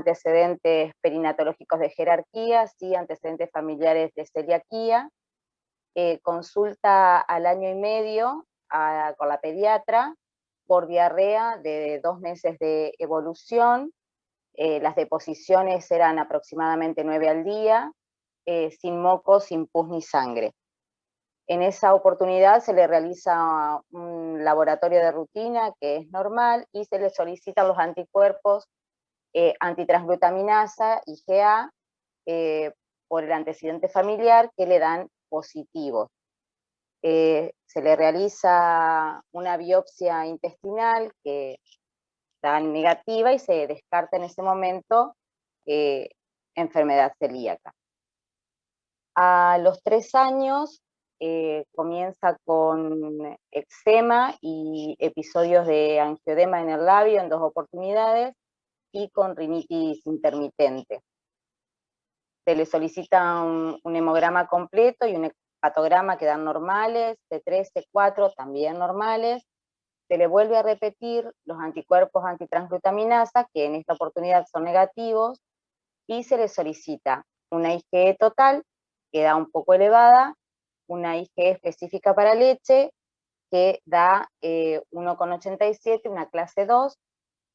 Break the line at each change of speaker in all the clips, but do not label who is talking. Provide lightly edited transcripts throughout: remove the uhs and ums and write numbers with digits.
antecedentes perinatológicos de jerarquía, sí, antecedentes familiares de celiaquía, consulta al año y medio con la pediatra por diarrea de 2 meses de evolución. Las deposiciones eran aproximadamente 9 al día, sin moco, sin pus ni sangre. En esa oportunidad se le realiza un laboratorio de rutina que es normal y se le solicitan los anticuerpos antitransglutaminasa, IgA, por el antecedente familiar que le dan positivos. Se le realiza una biopsia intestinal que da negativa y se descarta en ese momento enfermedad celíaca. A los 3 años comienza con eczema y episodios de angioedema en el labio en 2 oportunidades y con rinitis intermitente. Se le solicita un hemograma completo y un hepatograma que dan normales, T3, T4 también normales. Se le vuelve a repetir los anticuerpos antitransglutaminasa, que en esta oportunidad son negativos, y se le solicita una IgE total, que da un poco elevada, una IgE específica para leche, que da 1,87, una clase 2,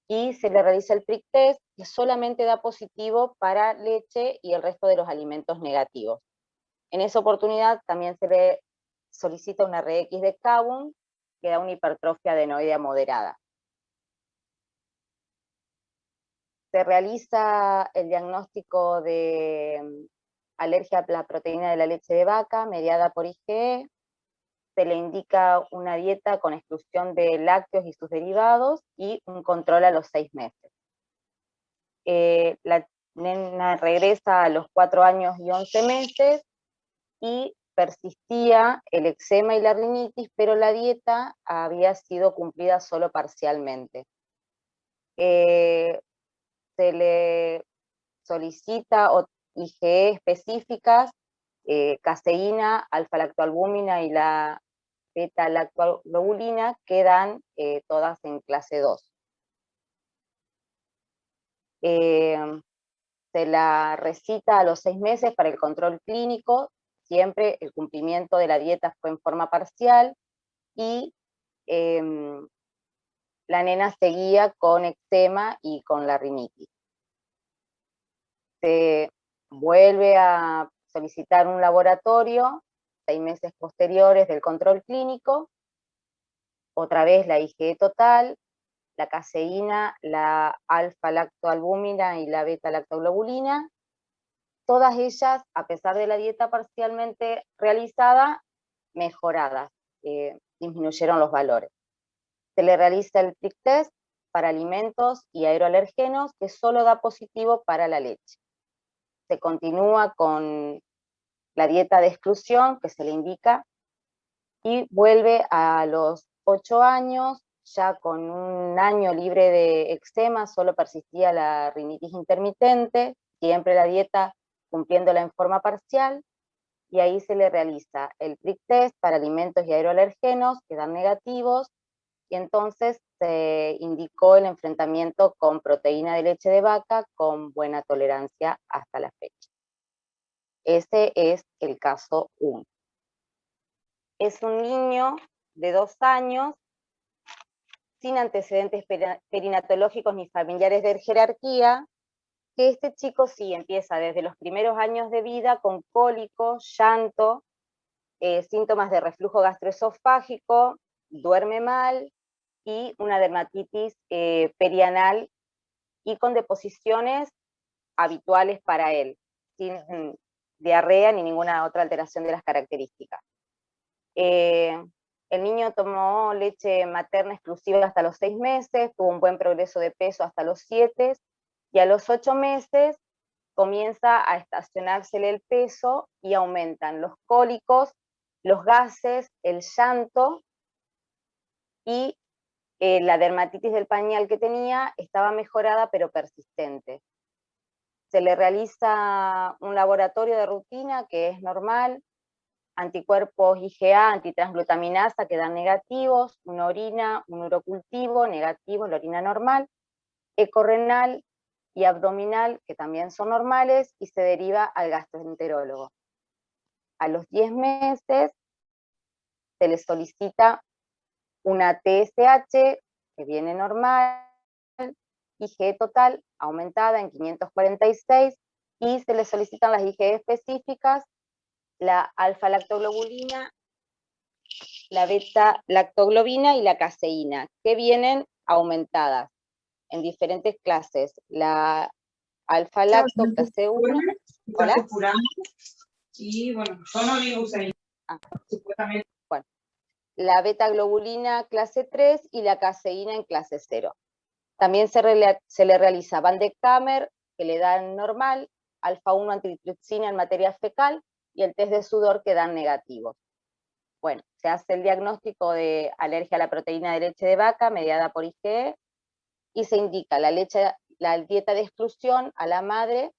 y se le realiza el prick test, que solamente da positivo para leche y el resto de los alimentos negativos. En esa oportunidad también se le solicita una RX de Cavun, que da una hipertrofia adenoidea moderada. Se realiza el diagnóstico de alergia a la proteína de la leche de vaca, mediada por IgE. Se le indica una dieta con exclusión de lácteos y sus derivados y un control a los 6 meses. La nena regresa a los 4 años y 11 meses y persistía el eczema y la rinitis, pero la dieta había sido cumplida solo parcialmente. Se le solicita IgE específicas, caseína, alfa-lactoalbúmina y la beta-lactoglobulina, quedan todas en clase 2. Se la recita a los 6 meses para el control clínico, siempre el cumplimiento de la dieta fue en forma parcial, y la nena seguía con eczema y con la rinitis. Se vuelve a solicitar un laboratorio 6 meses posteriores del control clínico, otra vez la IgE total, la caseína, la alfa-lactoalbúmina y la beta-lactoglobulina, todas ellas, a pesar de la dieta parcialmente realizada, mejoradas, disminuyeron los valores. Se le realiza el prick test para alimentos y aeroalergenos, que solo da positivo para la leche. Se continúa con la dieta de exclusión que se le indica y vuelve a los 8 años, ya con un año libre de eczema, solo persistía la rinitis intermitente, siempre la dieta cumpliéndola en forma parcial, y ahí se le realiza el prick test para alimentos y aeroalergenos que dan negativos, y entonces se indicó el enfrentamiento con proteína de leche de vaca con buena tolerancia hasta la fecha. Ese es el caso 1. Es un niño de 2 años, sin antecedentes perinatológicos ni familiares de jerarquía, que este chico sí empieza desde los primeros años de vida con cólicos, llanto, síntomas de reflujo gastroesofágico, duerme mal y una dermatitis perianal y con deposiciones habituales para él, sin diarrea ni ninguna otra alteración de las características. El niño tomó leche materna exclusiva hasta los 6 meses, tuvo un buen progreso de peso hasta los 7, y a los 8 meses comienza a estacionársele el peso y aumentan los cólicos, los gases, el llanto, y la dermatitis del pañal que tenía estaba mejorada pero persistente. Se le realiza un laboratorio de rutina que es normal, anticuerpos IgA, antitransglutaminasa que dan negativos, una orina, un urocultivo negativo, la orina normal, ecorrenal, y abdominal, que también son normales, y se deriva al gastroenterólogo. A los 10 meses se le solicita una TSH, que viene normal, IgE total aumentada en 546, y se le solicitan las IgE específicas, la alfa-lactoglobulina, la beta-lactoglobina y la caseína, que vienen aumentadas en diferentes clases. La alfa-lacto, clase 1. ¿Hola?
Y bueno, yo no digo usar supuestamente.
Bueno, la beta-globulina clase 3 y la caseína en clase 0. También se le realiza Van de Kammer, que le dan normal, alfa-1 antitripsina en materia fecal, y el test de sudor que dan negativos. Bueno, se hace el diagnóstico de alergia a la proteína de leche de vaca mediada por IgE, y se indica la dieta de exclusión a la madre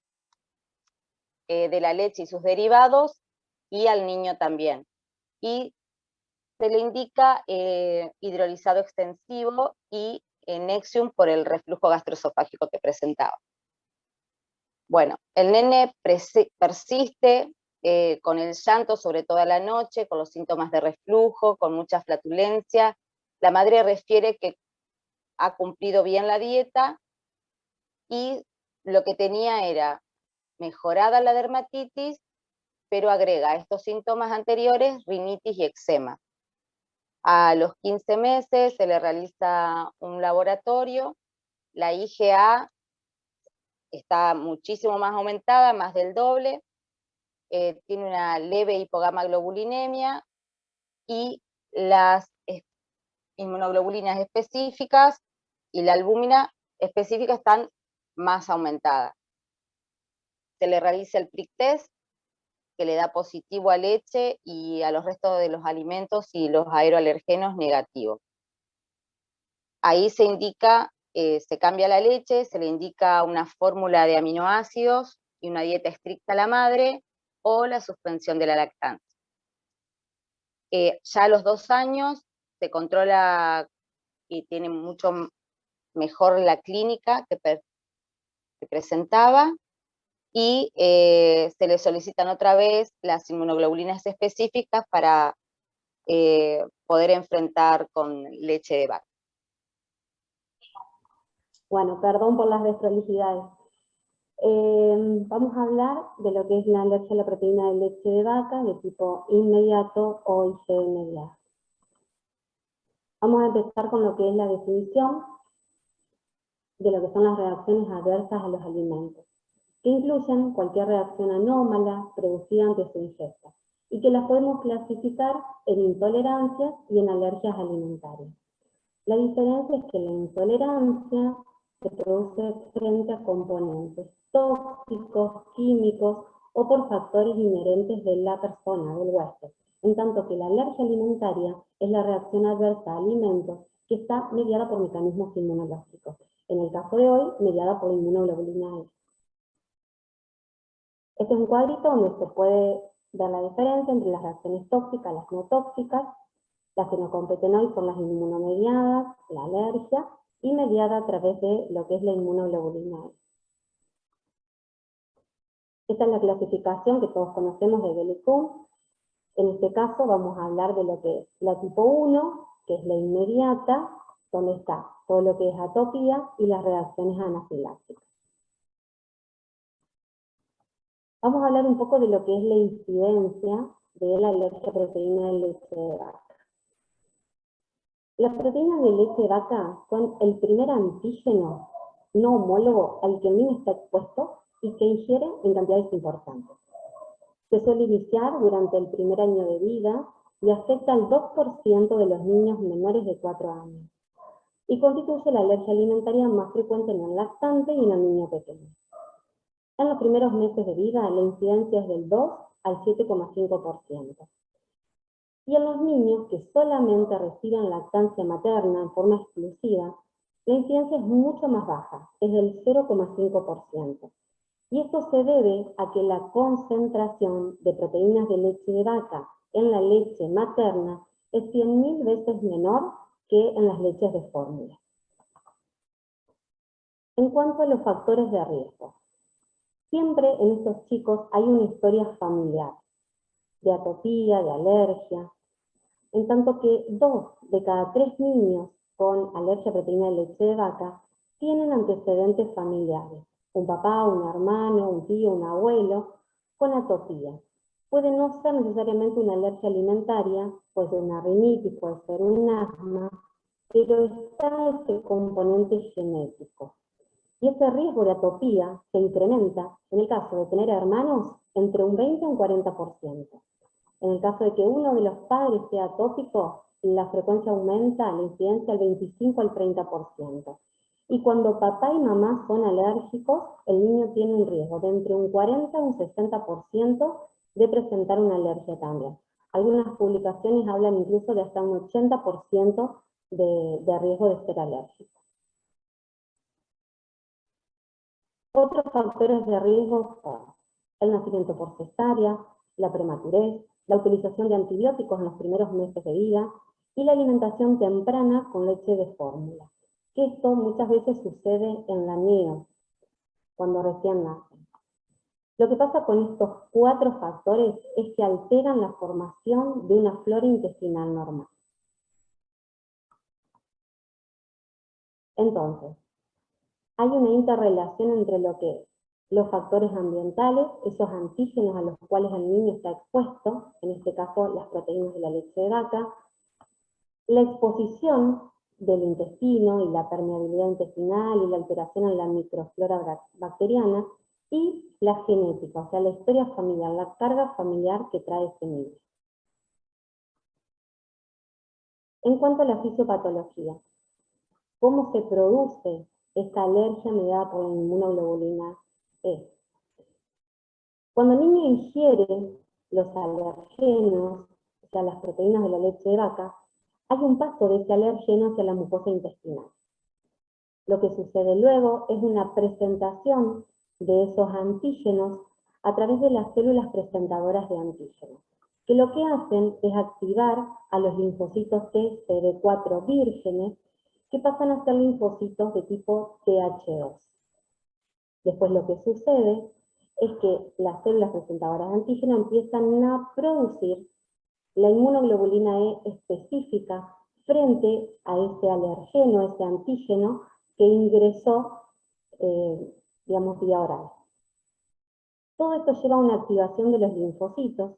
de la leche y sus derivados, y al niño también. Y se le indica hidrolizado extensivo y Nexium por el reflujo gastroesofágico que presentaba. Bueno, el nene persiste con el llanto sobre toda la noche, con los síntomas de reflujo, con mucha flatulencia. La madre refiere que ha cumplido bien la dieta y lo que tenía era mejorada la dermatitis, pero agrega a estos síntomas anteriores rinitis y eczema. A los 15 meses se le realiza un laboratorio, la IgA está muchísimo más aumentada, más del doble, tiene una leve hipogamaglobulinemia, y las inmunoglobulinas específicas y la albúmina específica están más aumentadas. Se le realiza el prick test, que le da positivo a leche y a los restos de los alimentos y los aeroalergenos negativos. Ahí se indica, se cambia la leche, se le indica una fórmula de aminoácidos y una dieta estricta a la madre, o la suspensión de la lactancia. Ya a los 2 años se controla y tiene mucho mejor la clínica que presentaba, y se le solicitan otra vez las inmunoglobulinas específicas para poder enfrentar con leche de vaca.
Bueno, perdón por las desprolijidades. Vamos a hablar de lo que es la alergia a la proteína de leche de vaca de tipo inmediato o IgE mediado. Vamos a empezar con lo que es la definición de lo que son las reacciones adversas a los alimentos, que incluyen cualquier reacción anómala producida ante su ingesta, y que las podemos clasificar en intolerancias y en alergias alimentarias. La diferencia es que la intolerancia se produce frente a componentes tóxicos, químicos o por factores inherentes de la persona, del huésped, en tanto que la alergia alimentaria es la reacción adversa a alimentos que está mediada por mecanismos inmunológicos, en el caso de hoy mediada por inmunoglobulina E. Este es un cuadrito donde se puede ver la diferencia entre las reacciones tóxicas y las no tóxicas. Las que nos competen hoy son las inmunomediadas, la alergia, y mediada a través de lo que es la inmunoglobulina E. Esta es la clasificación que todos conocemos de Belli-Kuhn. En este caso vamos a hablar de lo que es la tipo 1, que es la inmediata, donde está todo lo que es atopía y las reacciones anafilácticas. Vamos a hablar un poco de lo que es la incidencia de la alergia a proteína de leche de vaca. Las proteínas de leche de vaca son el primer antígeno no homólogo al que el niño está expuesto y que ingiere en cantidades importantes. Se suele iniciar durante el primer año de vida y afecta al 2% de los niños menores de 4 años. Y constituye la alergia alimentaria más frecuente en el lactante y en el niño pequeño. En los primeros meses de vida la incidencia es del 2 al 7,5%. Y en los niños que solamente reciben lactancia materna en forma exclusiva, la incidencia es mucho más baja, es del 0,5%. Y esto se debe a que la concentración de proteínas de leche de vaca en la leche materna es 100.000 veces menor que en las leches de fórmula. En cuanto a los factores de riesgo, siempre en estos chicos hay una historia familiar, de atopía, de alergia, en tanto que 2 de cada 3 niños con alergia a proteína de leche de vaca tienen antecedentes familiares, un papá, un hermano, un tío, un abuelo, con atopía. Puede no ser necesariamente una alergia alimentaria, puede ser una rinitis, puede ser un asma, pero está ese componente genético. Y ese riesgo de atopía se incrementa, en el caso de tener hermanos, entre un 20 y un 40%. En el caso de que uno de los padres sea atópico, la frecuencia aumenta, la incidencia al 25 al 30%. Y cuando papá y mamá son alérgicos, el niño tiene un riesgo de entre un 40 y un 60% de presentar una alergia también. Algunas publicaciones hablan incluso de hasta un 80% de riesgo de ser alérgico. Otros factores de riesgo son el nacimiento por cesárea, la prematurez, la utilización de antibióticos en los primeros meses de vida y la alimentación temprana con leche de fórmula. Esto muchas veces sucede en la neo, cuando recién nacen. Lo que pasa con estos 4 factores es que alteran la formación de una flora intestinal normal. Entonces, hay una interrelación entre lo que los factores ambientales, esos antígenos a los cuales el niño está expuesto, en este caso las proteínas de la leche de vaca, la exposición del intestino y la permeabilidad intestinal y la alteración en la microflora bacteriana, y la genética, o sea, la historia familiar, la carga familiar que trae ese niño. En cuanto a la fisiopatología, ¿cómo se produce esta alergia mediada por la inmunoglobulina E? Cuando el niño ingiere los alergenos, o sea, las proteínas de la leche de vaca, hay un paso de ese alergeno hacia la mucosa intestinal. Lo que sucede luego es una presentación de esos antígenos a través de las células presentadoras de antígenos, que lo que hacen es activar a los linfocitos T CD4 vírgenes, que pasan a ser linfocitos de tipo TH2. Después lo que sucede es que las células presentadoras de antígeno empiezan a producir la inmunoglobulina E específica frente a ese alergeno, ese antígeno que ingresó, digamos, vía oral. Todo esto lleva a una activación de los linfocitos,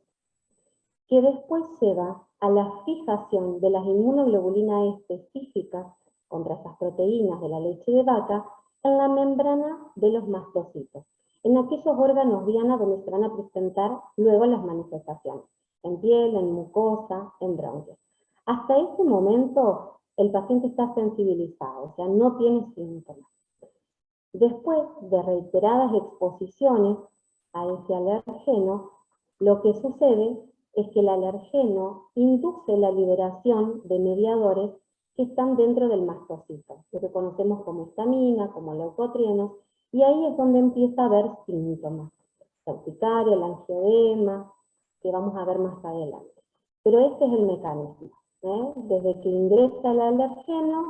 que después lleva a la fijación de las inmunoglobulinas E específicas contra esas proteínas de la leche de vaca en la membrana de los mastocitos, en aquellos órganos diana donde se van a presentar luego las manifestaciones, en piel, en mucosa, en bronquios. Hasta ese momento el paciente está sensibilizado, o sea, no tiene síntomas. Después de reiteradas exposiciones a ese alergeno, lo que sucede es que el alergeno induce la liberación de mediadores que están dentro del mastocito, lo que conocemos como histamina, como leucotrienos, y ahí es donde empieza a haber síntomas, la urticaria, el angioedema, que vamos a ver más adelante. Pero este es el mecanismo, desde que ingresa el alergeno,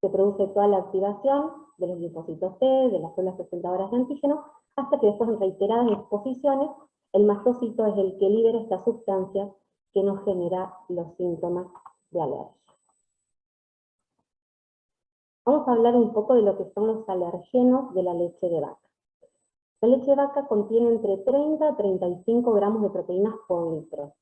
se produce toda la activación de los linfocitos T, de las células presentadoras de antígenos, hasta que después de reiteradas exposiciones, el mastocito es el que libera esta sustancia que nos genera los síntomas de alergia. Vamos a hablar un poco de lo que son los alergenos de la leche de vaca. La leche de vaca contiene entre 30 a 35 gramos de proteínas por litro,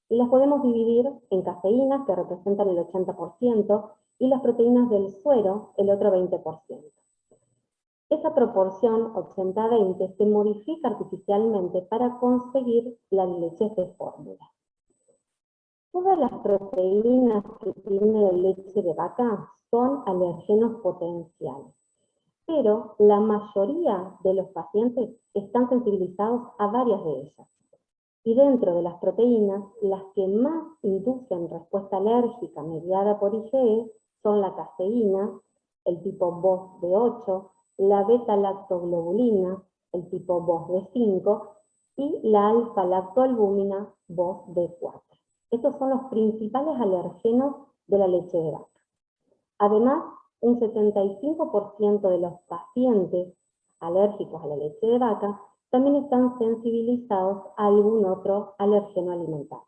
y las podemos dividir en caseínas, que representan el 80%, y las proteínas del suero, el otro 20%. Esa proporción 80-20 se modifica artificialmente para conseguir la leche de fórmula. Todas las proteínas que tiene la leche de vaca son alergenos potenciales, pero la mayoría de los pacientes están sensibilizados a varias de ellas. Y dentro de las proteínas, las que más inducen respuesta alérgica mediada por IgE son la caseína, el tipo BOS-D8, la beta-lactoglobulina, el tipo BOS-D5, y la alfa-lactoalbúmina BOS-D4. Estos son los principales alergenos de la leche de vaca. Además, un 75% de los pacientes alérgicos a la leche de vaca también están sensibilizados a algún otro alergeno alimentario.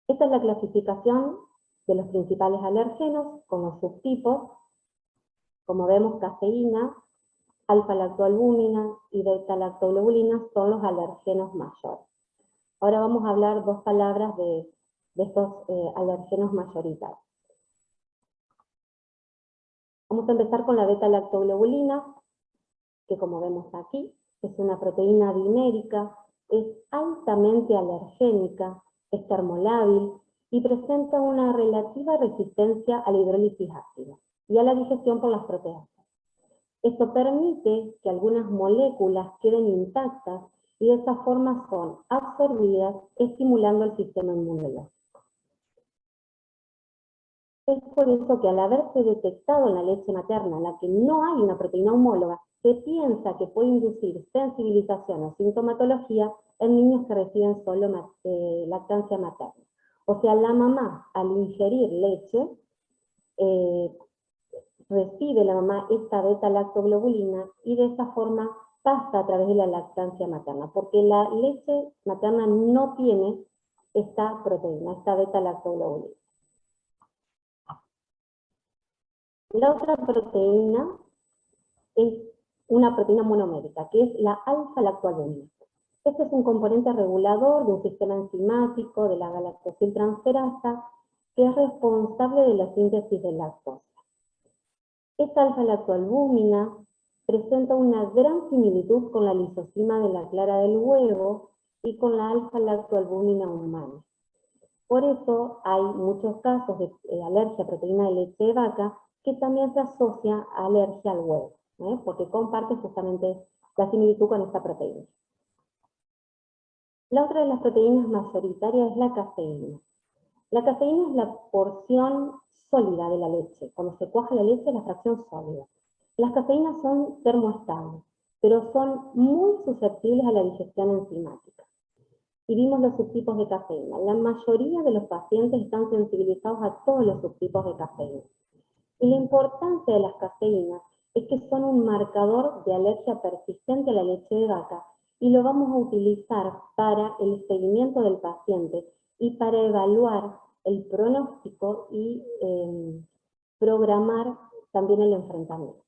Esta es la clasificación de los principales alergenos con los subtipos. Como vemos, cafeína, alfa-lactoalbúmina y beta-lactoglobulina son los alergenos mayores. Ahora vamos a hablar dos palabras de estos alergenos mayoritarios. Vamos a empezar con la beta-lactoglobulina, que como vemos aquí, es una proteína dimérica, es altamente alergénica, es termolábil y presenta una relativa resistencia a la hidrólisis ácida y a la digestión por las proteasas. Esto permite que algunas moléculas queden intactas y de esta forma son absorbidas, estimulando el sistema inmunológico. Es por eso que al haberse detectado en la leche materna en la que no hay una proteína homóloga, se piensa que puede inducir sensibilización o sintomatología en niños que reciben solo lactancia materna. O sea, la mamá al ingerir leche, recibe la mamá esta beta-lactoglobulina y de esa forma pasa a través de la lactancia materna, porque la leche materna no tiene esta proteína, esta beta-lactoglobulina. La otra proteína es una proteína monomérica, que es la alfa-lactoalbúmina. Este es un componente regulador de un sistema enzimático de la galactosiltransferasa que es responsable de la síntesis de lactosa. Esta alfa-lactoalbúmina presenta una gran similitud con la lisozima de la clara del huevo y con la alfa-lactoalbúmina humana. Por eso hay muchos casos de alergia a proteína de leche de vaca que también se asocia a alergia al huevo, porque comparte justamente la similitud con esta proteína. La otra de las proteínas mayoritarias es la cafeína. La cafeína es la porción sólida de la leche. Cuando se cuaja la leche es la fracción sólida. Las cafeínas son termoestables, pero son muy susceptibles a la digestión enzimática. Y vimos los subtipos de cafeína. La mayoría de los pacientes están sensibilizados a todos los subtipos de cafeína. Y la importancia de las cafeínas es que son un marcador de alergia persistente a la leche de vaca y lo vamos a utilizar para el seguimiento del paciente y para evaluar el pronóstico y programar también el enfrentamiento.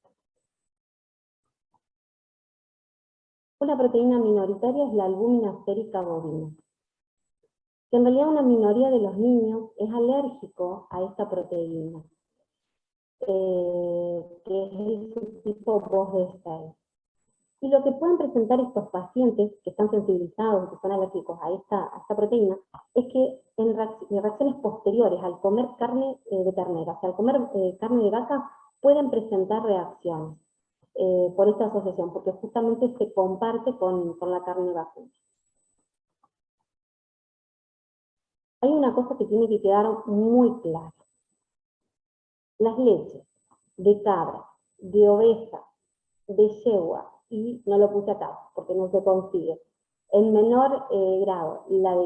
Una proteína minoritaria es la albúmina sérica bovina, que en realidad una minoría de los niños es alérgico a esta proteína, que es el subtipo Bos-de-Stel. Y lo que pueden presentar estos pacientes que están sensibilizados, que son alérgicos a esta proteína, es que en reacciones posteriores al comer carne de ternera, o sea, al comer carne de vaca, pueden presentar reacciones por esta asociación, porque justamente se comparte con la carne vacuna. Hay una cosa que tiene que quedar muy clara. Las leches de cabra, de oveja, de yegua, y no lo puse acá porque no se consigue, en menor grado la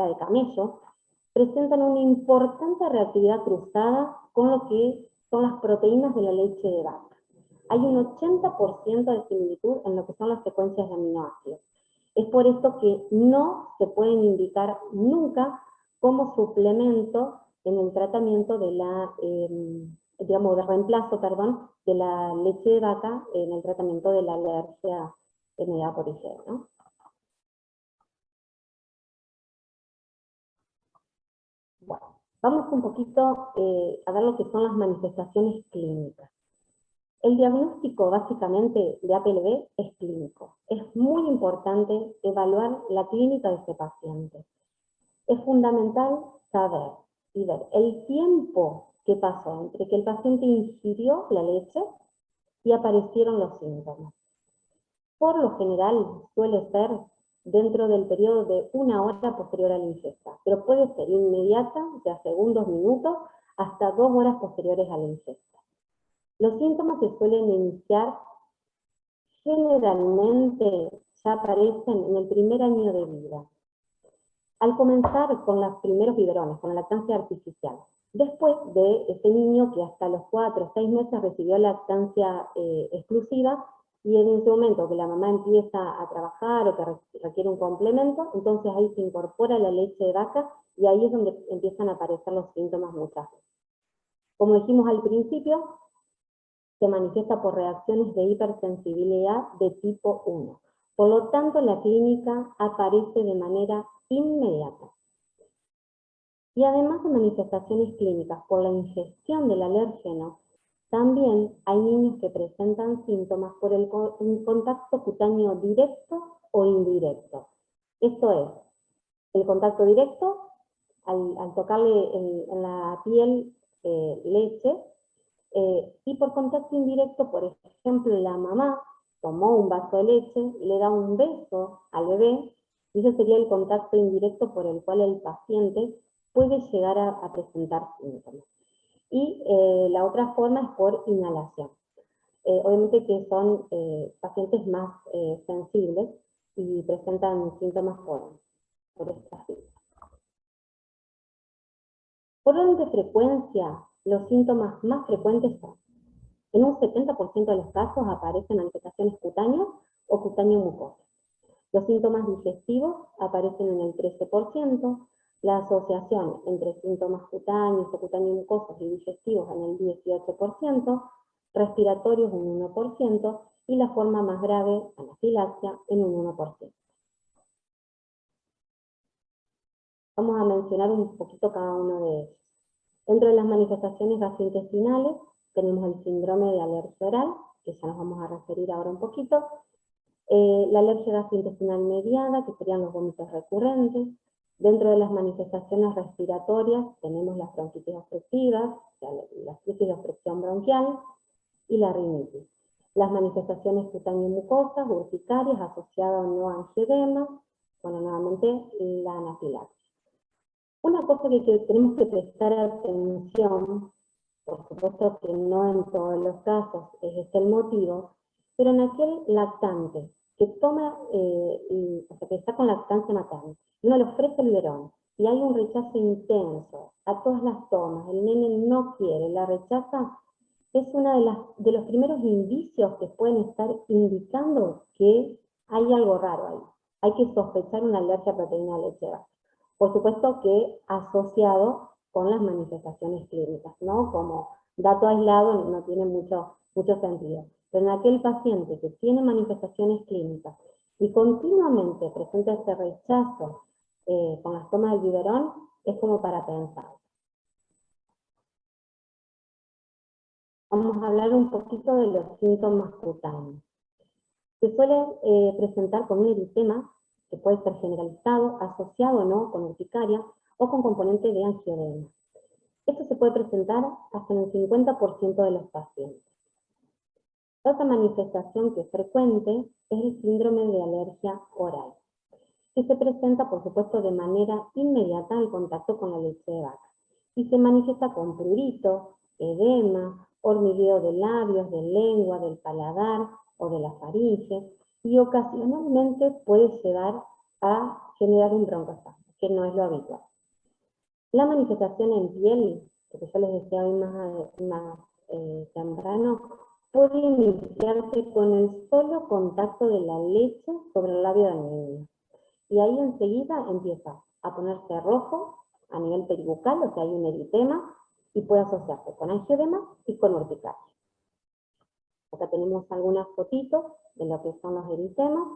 de camello, presentan una importante reactividad cruzada con lo que son las proteínas de la leche de vaca. Hay un 80% de similitud en lo que son las secuencias de aminoácidos. Es por esto que no se pueden indicar nunca como suplemento en el tratamiento de la, digamos, de reemplazo, perdón, de la leche de vaca en el tratamiento de la alergia mediada por IgE, ¿no? Bueno, vamos un poquito a ver lo que son las manifestaciones clínicas. El diagnóstico básicamente de APLB es clínico. Es muy importante evaluar la clínica de este paciente. Es fundamental saber y ver el tiempo que pasó entre que el paciente ingirió la leche y aparecieron los síntomas. Por lo general suele ser dentro del periodo de 1 hora posterior a la ingesta, pero puede ser inmediata, de a segundos, minutos, hasta 2 horas posteriores a la ingesta. Los síntomas se suelen iniciar generalmente, ya aparecen en el primer año de vida. al comenzar con los primeros biberones, con la lactancia artificial. Después de ese niño que hasta los 4 o 6 meses recibió lactancia exclusiva, y en ese momento que la mamá empieza a trabajar o que requiere un complemento, entonces ahí se incorpora la leche de vaca y ahí es donde empiezan a aparecer los síntomas muchas veces. Como dijimos al principio, se manifiesta por reacciones de hipersensibilidad de tipo 1. Por lo tanto, la clínica aparece de manera inmediata. Y además de manifestaciones clínicas por la ingestión del alérgeno, también hay niños que presentan síntomas por el contacto cutáneo directo o indirecto. Esto es, el contacto directo, al tocarle en la piel leche, y por contacto indirecto, por ejemplo, la mamá tomó un vaso de leche, le da un beso al bebé, y ese sería el contacto indirecto por el cual el paciente puede llegar a presentar síntomas. Y la otra forma es por inhalación. Obviamente que son pacientes más sensibles y presentan síntomas por estas vías. Por orden de frecuencia, los síntomas más frecuentes son: en un 70% de los casos aparecen manifestaciones cutáneas o cutáneo-mucosas. Los síntomas digestivos aparecen en el 13%, la asociación entre síntomas cutáneos o cutáneo-mucosos y digestivos en el 18%, respiratorios en un 1% y la forma más grave, anafilaxia, en un 1%. Vamos a mencionar un poquito cada uno de ellos. Dentro de las manifestaciones gastrointestinales tenemos el síndrome de alergia oral, que ya nos vamos a referir ahora un poquito, la alergia gastrointestinal mediada, que serían los vómitos recurrentes. Dentro de las manifestaciones respiratorias tenemos las bronquitis obstructivas, la crisis de obstrucción bronquial y la rinitis. Las manifestaciones cutáneo-mucosas, urticarias, asociadas o no a angioedema, bueno, nuevamente la anafilaxia. Una cosa que tenemos que prestar atención, por supuesto que no en todos los casos es este el motivo, pero en aquel lactante que toma, o sea, que está con lactancia materna, y uno le ofrece el biberón, y hay un rechazo intenso a todas las tomas, el nene no quiere, la rechaza, es uno de los primeros indicios que pueden estar indicando que hay algo raro ahí. Hay que sospechar una alergia a proteína de leche de vaca. Por supuesto que asociado con las manifestaciones clínicas, ¿no? Como dato aislado no tiene mucho sentido. Pero en aquel paciente que tiene manifestaciones clínicas y continuamente presenta este rechazo con las tomas del biberón, es como para pensar. Vamos a hablar un poquito de los síntomas cutáneos. Se suele presentar con un eritema que puede ser generalizado, asociado o no con urticaria o con componente de angioedema. Esto se puede presentar hasta en el 50% de los pacientes. Otra manifestación que es frecuente es el síndrome de alergia oral, que se presenta, por supuesto, de manera inmediata al contacto con la leche de vaca, y se manifiesta con prurito, edema, hormigueo de labios, de lengua, del paladar o de la faringe, y ocasionalmente puede llegar a generar un broncoespasmo, que no es lo habitual. La manifestación en piel, que yo les decía hoy más temprano, puede iniciarse con el solo contacto de la leche sobre el labio del niño. Y ahí enseguida empieza a ponerse rojo a nivel peribucal, o sea, hay un eritema, y puede asociarse con angioedema y con urticaria. Acá tenemos algunas fotitos de lo que son los eritemas.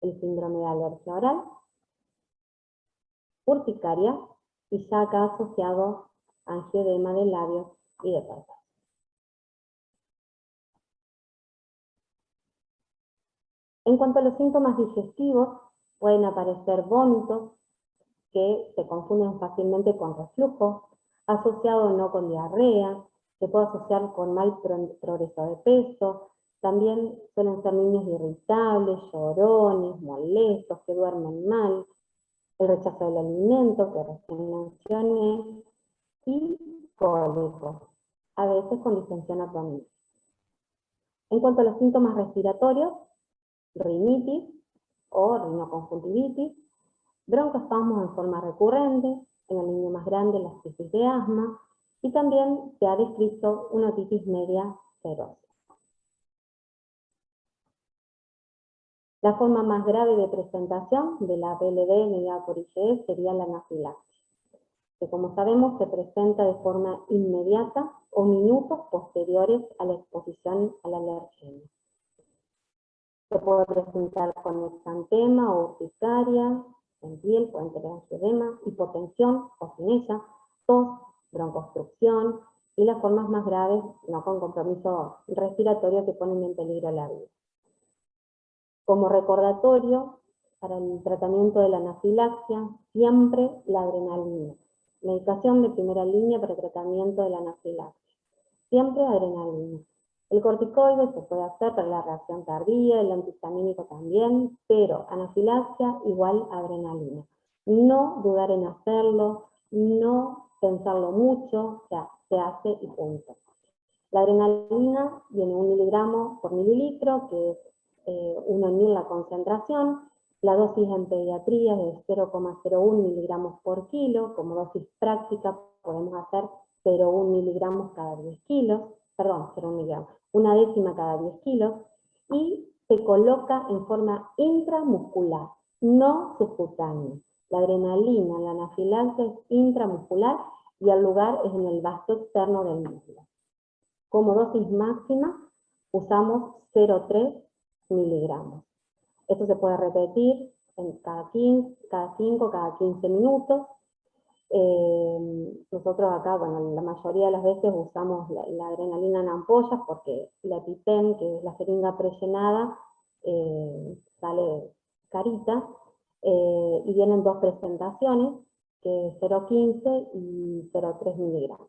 El síndrome de alergia oral, urticaria, y ya acá asociado a angioedema de labios y de párpados. En cuanto a los síntomas digestivos, pueden aparecer vómitos que se confunden fácilmente con reflujo, asociado o no con diarrea, se puede asociar con mal progreso de peso, también suelen ser niños irritables, llorones, molestos, que duermen mal, el rechazo del alimento, que recién mencioné, y cólicos, a veces con distensión abdominal. En cuanto a los síntomas respiratorios, rinitis, o rinoconjuntivitis, broncoespasmos en forma recurrente, en el niño más grande la crisis de asma, y también se ha descrito una otitis media serosa. La forma más grave de presentación de la PLD mediada por IgE sería la anafilaxis, que como sabemos se presenta de forma inmediata o minutos posteriores a la exposición al alergeno. Se puede presentar con exantema o urticaria, en piel, pueden tener angioedema, hipotensión o sin ella, tos, broncoobstrucción y las formas más graves, no con compromiso respiratorio, que ponen en peligro la vida. Como recordatorio, para el tratamiento de la anafilaxia, siempre la adrenalina. Medicación de primera línea para el tratamiento de la anafilaxia. Siempre adrenalina. El corticoide se puede hacer para la reacción tardía, el antihistamínico también, pero anafilaxia igual adrenalina. No dudar en hacerlo, no pensarlo mucho, o sea, se hace y punto. La adrenalina viene 1 miligramo por mililitro, que es 1.000 la concentración. La dosis en pediatría es de 0,01 miligramos por kilo. Como dosis práctica podemos hacer 0,1 miligramos cada 10 kilos, perdón, 0,1 miligramos, 1/10 cada 10 kilos, y se coloca en forma intramuscular, no subcutánea. La adrenalina, la anafilaxia es intramuscular y el lugar es en el vasto externo del músculo. Como dosis máxima usamos 0,3 miligramos. Esto se puede repetir en cada 5, cada 15 minutos. Nosotros acá, bueno, la mayoría de las veces usamos la adrenalina en ampollas porque la EpiPen, que es la jeringa prellenada, sale carita, y vienen 2 presentaciones, que es 0,15 y 0,3 miligramos.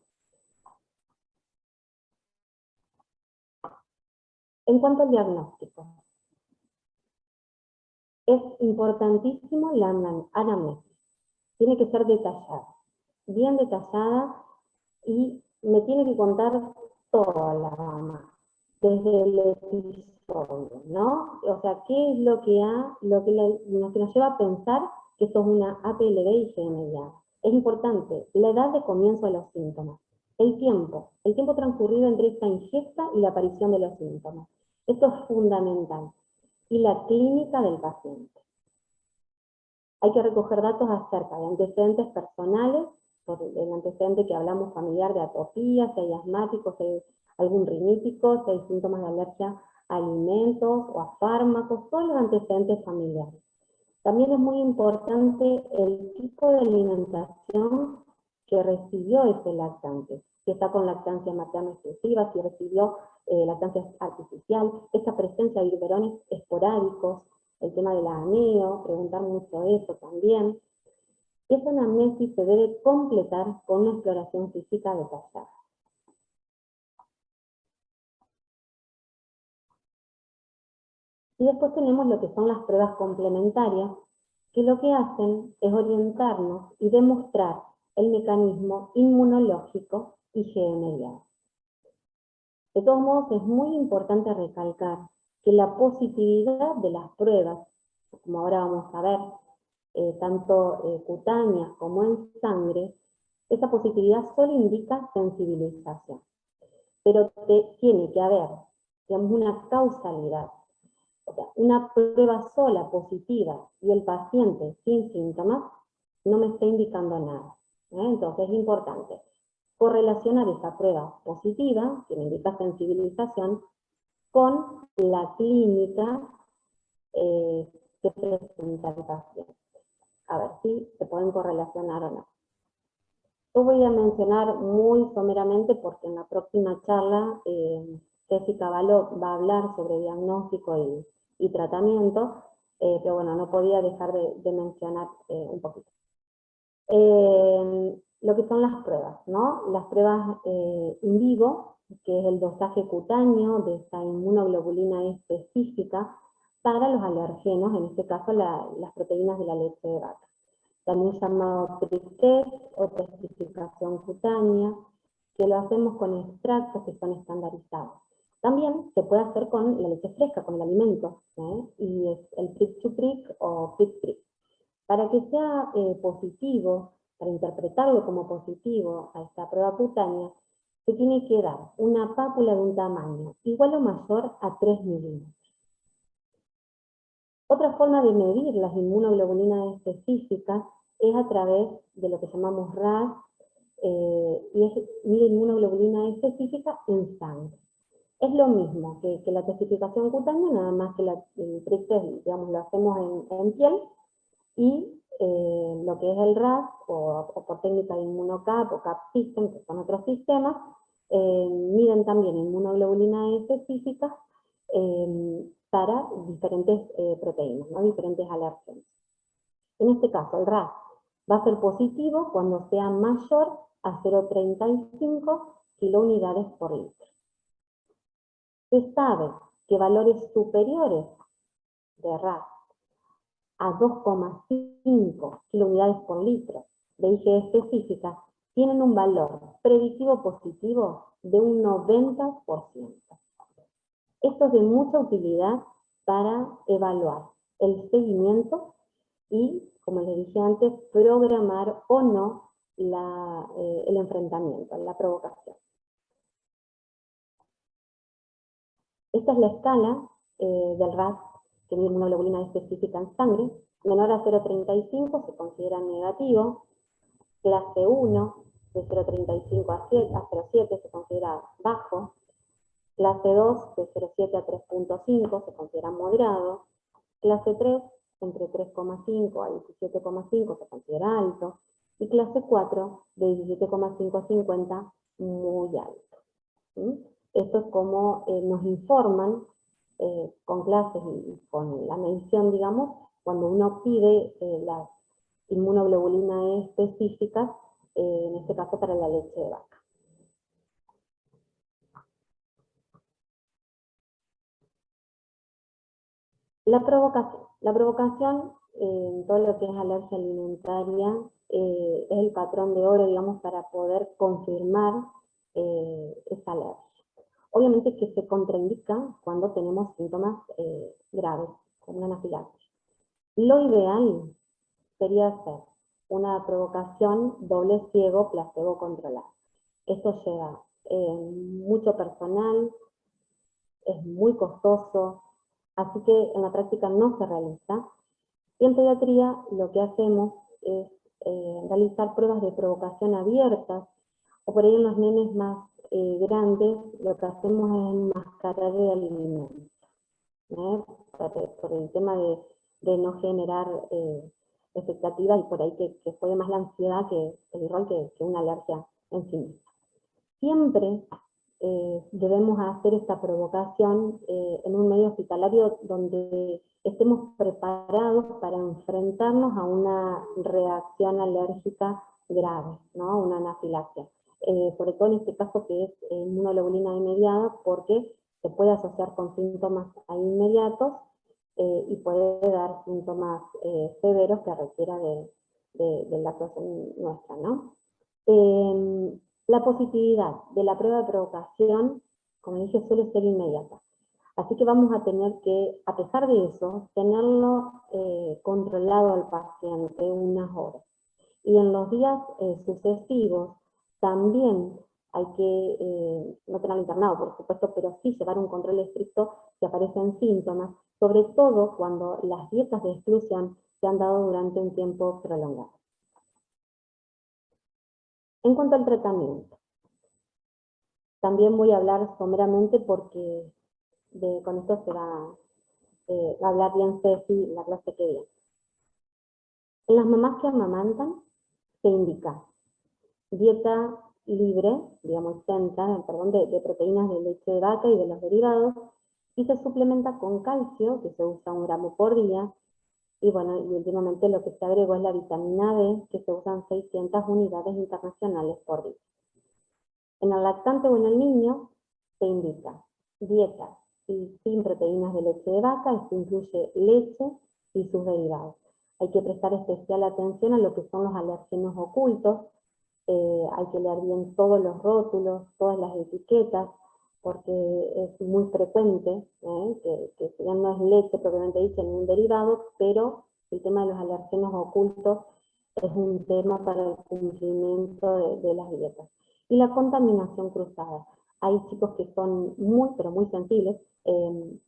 En cuanto al diagnóstico, es importantísimo la anamnesis. Tiene que ser detallada, bien detallada, y me tiene que contar toda la gama, desde el episodio, ¿no? O sea, ¿qué es lo que nos lleva a pensar que esto es una APLD IgE mediada? Es importante la edad de comienzo de los síntomas, el tiempo transcurrido entre esta ingesta y la aparición de los síntomas. Esto es fundamental. Y la clínica del paciente. Hay que recoger datos acerca de antecedentes personales, por el antecedente que hablamos familiar de atopía, si hay asmáticos, si hay algún rinítico, si hay síntomas de alergia a alimentos o a fármacos, todos los antecedentes familiares. También es muy importante el tipo de alimentación que recibió ese lactante, si está con lactancia materna exclusiva, si recibió lactancia artificial, esta presencia de biberones esporádicos, el tema del aneo, preguntar mucho eso también. Esa anamnesis se debe completar con una exploración física detallada. Y después tenemos lo que son las pruebas complementarias, que lo que hacen es orientarnos y demostrar el mecanismo inmunológico IgE mediado. De todos modos, es muy importante recalcar que la positividad de las pruebas, como ahora vamos a ver, tanto cutáneas como en sangre, esa positividad solo indica sensibilización. Pero tiene que haber, digamos, una causalidad. O sea, una prueba sola positiva y el paciente sin síntomas no me está indicando nada. Entonces es importante correlacionar esa prueba positiva, que me indica sensibilización, con la clínica que presenta el paciente. A ver si se pueden correlacionar o no. Yo voy a mencionar muy someramente porque en la próxima charla Jessica Baló va a hablar sobre diagnóstico y tratamiento, pero bueno, no podía dejar de mencionar un poquito. Lo que son las pruebas, ¿no? Las pruebas in vivo, que es el dosaje cutáneo de esta inmunoglobulina específica para los alergenos, en este caso las proteínas de la leche de vaca. También llamado PRIC-test o testificación cutánea, que lo hacemos con extractos que son estandarizados. También se puede hacer con la leche fresca, con el alimento, y es el prick to prick o prick prick. Para que sea positivo, para interpretarlo como positivo a esta prueba cutánea, se tiene que dar una pápula de un tamaño igual o mayor a 3 milímetros. Otra forma de medir las inmunoglobulinas específicas es a través de lo que llamamos RAS, y es medir inmunoglobulina específica en sangre. Es lo mismo que la testificación cutánea, nada más que el prick test, digamos, lo hacemos en piel, y lo que es el RAS, o por técnica de InmunoCAP o CAP System, que son otros sistemas, miden también inmunoglobulina específicas para diferentes proteínas, ¿no? Diferentes alergenos. En este caso, el RAS va a ser positivo cuando sea mayor a 0,35 kilounidades por litro. Se sabe que valores superiores de RAS a 2,5 kilounidades por litro de IgE específica tienen un valor predictivo positivo de un 90%. Esto es de mucha utilidad para evaluar el seguimiento y, como les dije antes, programar o no el enfrentamiento, la provocación. Esta es la escala del RAS, que mide inmunoglobulina específica en sangre. Menor a 0,35 se considera negativo. Clase 1, de 0,35 a 0,7 se considera bajo. Clase 2, de 0,7 a 3,5 se considera moderado. Clase 3, entre 3,5 a 17,5 se considera alto. Y clase 4, de 17,5 a 50, muy alto. ¿Sí? Esto es como nos informan con clases y con la medición, digamos, cuando uno pide las inmunoglobulinas específicas, en este caso para la leche de vaca. La provocación en todo lo que es alergia alimentaria es el patrón de oro, digamos, para poder confirmar esa alergia. Obviamente que se contraindica cuando tenemos síntomas graves, como una anafilaxis. Lo ideal sería hacer una provocación doble ciego placebo controlada. Esto lleva mucho personal, es muy costoso, así que en la práctica no se realiza. Y en pediatría lo que hacemos es realizar pruebas de provocación abiertas, o por ahí en los nenes más grandes lo que hacemos es enmascarar el alimento, por el tema de no generar expectativas y por ahí que juegue más la ansiedad que el rol que una alergia en sí misma. Siempre debemos hacer esta provocación en un medio hospitalario donde estemos preparados para enfrentarnos a una reacción alérgica grave, ¿no? Una anafilaxia. Sobre todo en este caso que es inmunoglobulina inmediata, porque se puede asociar con síntomas inmediatos y puede dar síntomas severos que requiera de la actuación nuestra, ¿no? La positividad de la prueba de provocación, como dije, suele ser inmediata. Así que vamos a tener que, a pesar de eso, tenerlo controlado al paciente unas horas. Y en los días sucesivos también hay que, no tenerlo internado por supuesto, pero sí llevar un control estricto si aparecen síntomas, sobre todo cuando las dietas de exclusión se han dado durante un tiempo prolongado. En cuanto al tratamiento, también voy a hablar someramente porque con esto se va a hablar bien Ceci la clase que viene. En las mamás que amamantan se indica dieta libre, digamos exenta, perdón, de proteínas de leche de vaca y de los derivados, y se suplementa con calcio, que se usa 1 gramo por día, y bueno, y últimamente lo que se agregó es la vitamina D, que se usan 600 unidades internacionales por día. En el lactante o en el niño se indica dieta y sin proteínas de leche de vaca, esto incluye leche y sus derivados. Hay que prestar especial atención a lo que son los alérgenos ocultos, hay que leer bien todos los rótulos, todas las etiquetas, porque es muy frecuente, que si bien no es leche propiamente dicha ni un derivado, pero el tema de los alergenos ocultos es un tema para el cumplimiento de las dietas. Y la contaminación cruzada. Hay chicos que son muy, pero muy sensibles,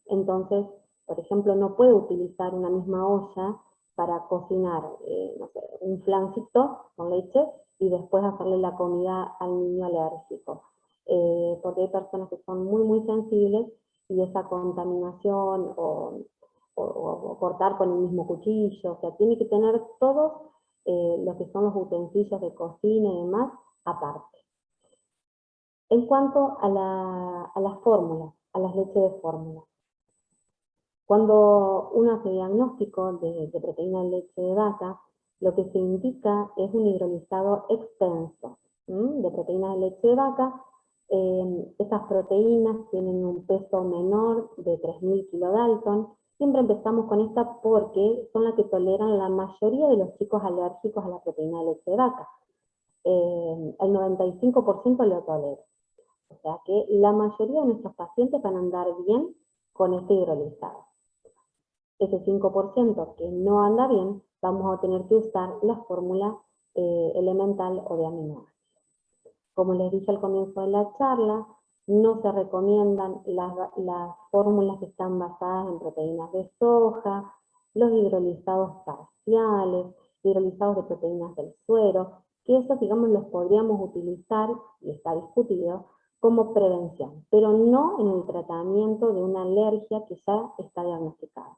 entonces, por ejemplo, no puede utilizar una misma olla para cocinar, no sé, un flancito con leche y después hacerle la comida al niño alérgico. Porque hay personas que son muy, muy sensibles y esa contaminación o cortar con el mismo cuchillo, o sea, tiene que tener todos lo que son los utensilios de cocina y demás aparte. En cuanto a las fórmulas, a las leches de fórmula, cuando uno hace diagnóstico de proteína de leche de vaca, lo que se indica es un hidrolizado extenso de proteína de leche de vaca. Esas proteínas tienen un peso menor de 3000 kilodalton. Siempre empezamos con esta porque son las que toleran la mayoría de los chicos alérgicos a la proteína de leche de vaca. El 95% lo tolera. O sea que la mayoría de nuestros pacientes van a andar bien con este hidrolizado. Ese 5% que no anda bien, vamos a tener que usar la fórmula elemental o de aminoácidos. Como les dije al comienzo de la charla, no se recomiendan las fórmulas que están basadas en proteínas de soja, los hidrolizados parciales, hidrolizados de proteínas del suero, que esos, digamos, los podríamos utilizar, y está discutido, como prevención, pero no en el tratamiento de una alergia que ya está diagnosticada.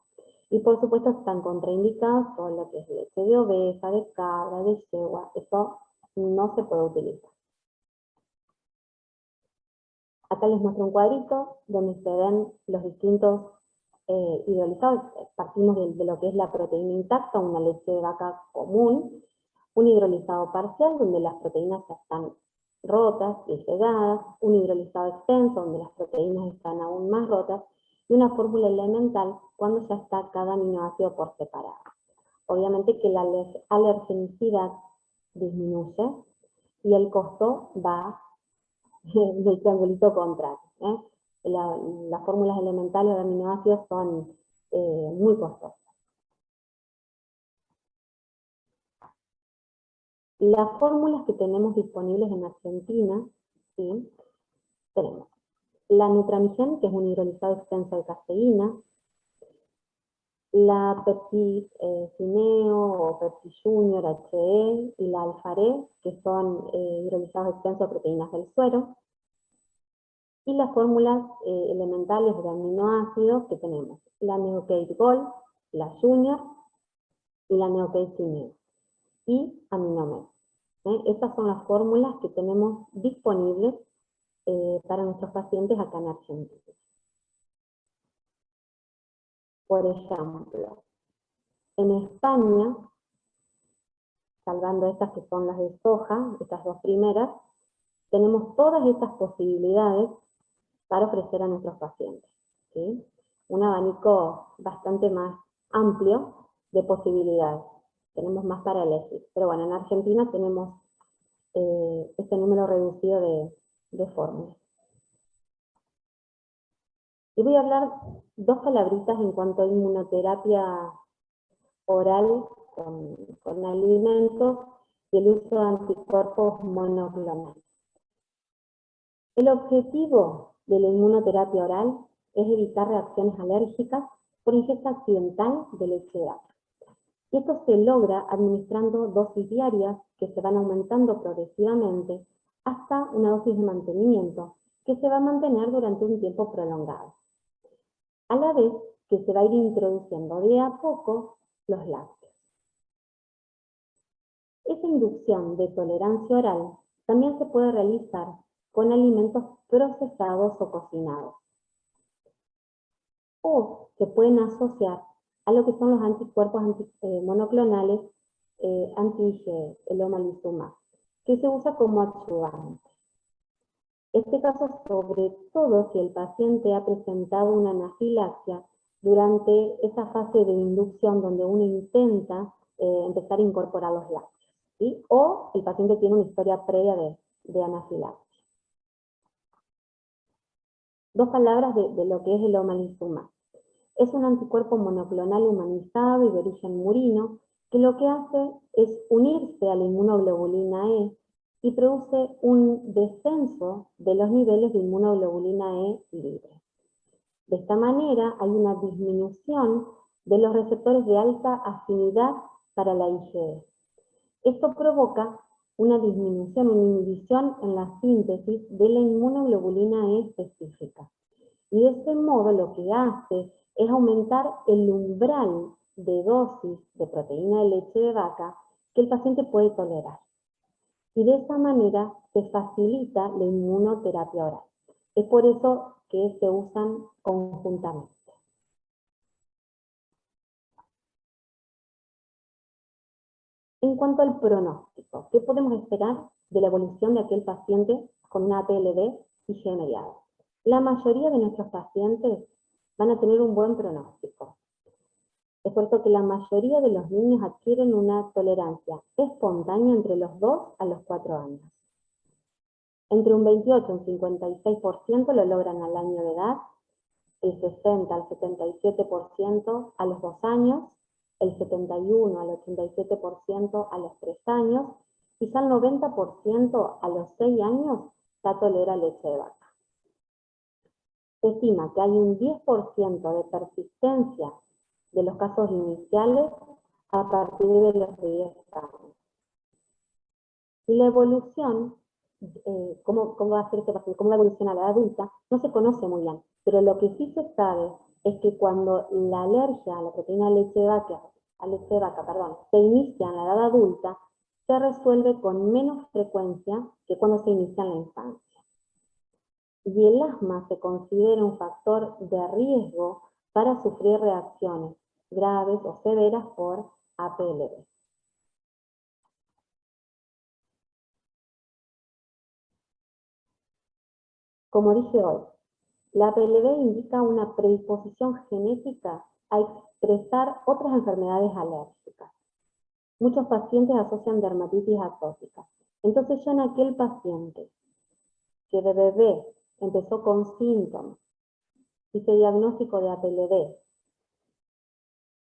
Y por supuesto están contraindicados todo lo que es leche de oveja, de cabra, de yegua, eso no se puede utilizar. Acá les muestro un cuadrito donde se ven los distintos hidrolizados. Partimos de lo que es la proteína intacta, una leche de vaca común, un hidrolizado parcial donde las proteínas ya están rotas y pegadas, un hidrolizado extenso donde las proteínas están aún más rotas, y una fórmula elemental cuando ya está cada aminoácido por separado. Obviamente que la alergenicidad disminuye y el costo va del triangulito contrario. Las fórmulas elementales de aminoácidos son muy costosas. Las fórmulas que tenemos disponibles en Argentina, ¿sí? Tenemos la Nutramigen, que es un hidrolizado extenso de caseína, la Pepticineo o Pepti Junior HE y la Alfaré, que son hidrolizados extensos de proteínas del suero, y las fórmulas elementales de aminoácidos que tenemos, la Neocate Gold, la Junior y la Neocate Cineo, y Aminomed. Estas son las fórmulas que tenemos disponibles para nuestros pacientes acá en Argentina. Por ejemplo, en España, salvando estas que son las de soja, estas dos primeras, tenemos todas estas posibilidades para ofrecer a nuestros pacientes, ¿sí? Un abanico bastante más amplio de posibilidades. Tenemos más para elegir. Pero bueno, en Argentina tenemos este número reducido de fórmulas. Y voy a hablar dos palabritas en cuanto a inmunoterapia oral con alimentos y el uso de anticuerpos monoclonales. El objetivo de la inmunoterapia oral es evitar reacciones alérgicas por ingesta accidental de leche de vaca. Y esto se logra administrando dosis diarias que se van aumentando progresivamente hasta una dosis de mantenimiento que se va a mantener durante un tiempo prolongado. A la vez que se va a ir introduciendo de a poco los lácteos. Esa inducción de tolerancia oral también se puede realizar con alimentos procesados o cocinados. O se pueden asociar a lo que son los anticuerpos monoclonales anti-IgE, el omalizumab, que se usa como adyuvante. Este caso sobre todo si el paciente ha presentado una anafilaxia durante esa fase de inducción donde uno intenta empezar a incorporar los lácteos, ¿sí? O el paciente tiene una historia previa de anafilaxia. Dos palabras de lo que es el omalizumab. Es un anticuerpo monoclonal humanizado y de origen murino, que lo que hace es unirse a la inmunoglobulina E y produce un descenso de los niveles de inmunoglobulina E libre. De esta manera hay una disminución de los receptores de alta afinidad para la IgE. Esto provoca una disminución, una inhibición en la síntesis de la inmunoglobulina E específica. Y de ese modo lo que hace es aumentar el umbral de dosis de proteína de leche de vaca que el paciente puede tolerar. Y de esa manera se facilita la inmunoterapia oral. Es por eso que se usan conjuntamente. En cuanto al pronóstico, ¿qué podemos esperar de la evolución de aquel paciente con una APLD IgE mediada? La mayoría de nuestros pacientes van a tener un buen pronóstico. Es por eso que la mayoría de los niños adquieren una tolerancia espontánea entre los 2 a los 4 años. Entre un 28 y un 56% lo logran al año de edad, el 60 al 77% a los 2 años, el 71 al 87% a los 3 años, quizá el 90% a los 6 años ya tolera leche de vaca. Se estima que hay un 10% de persistencia de los casos iniciales a partir de los 10 años. Y la evolución, cómo va a ser este paciente, cómo va a evolucionar a la adulta, no se conoce muy bien, pero lo que sí se sabe es que cuando la alergia a la proteína de leche de vaca, se inicia en la edad adulta, se resuelve con menos frecuencia que cuando se inicia en la infancia. Y el asma se considera un factor de riesgo para sufrir reacciones graves o severas por APLD. Como dije hoy, la APLD indica una predisposición genética a expresar otras enfermedades alérgicas. Muchos pacientes asocian dermatitis atópica. Entonces yo en aquel paciente que de bebé empezó con síntomas, hice diagnóstico de APLD,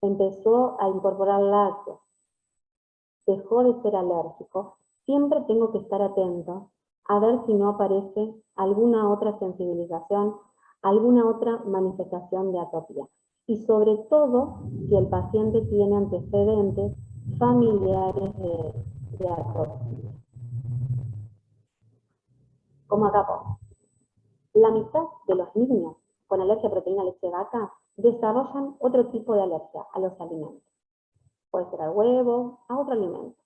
empezó a incorporar lácteos, dejó de ser alérgico, siempre tengo que estar atento a ver si no aparece alguna otra sensibilización, alguna otra manifestación de atopía. Y sobre todo, si el paciente tiene antecedentes familiares de atopía. Como acá pongo, la mitad de los niños con alergia a proteína de leche de vaca desarrollan otro tipo de alergia a los alimentos. Puede ser al huevo, a otro alimento.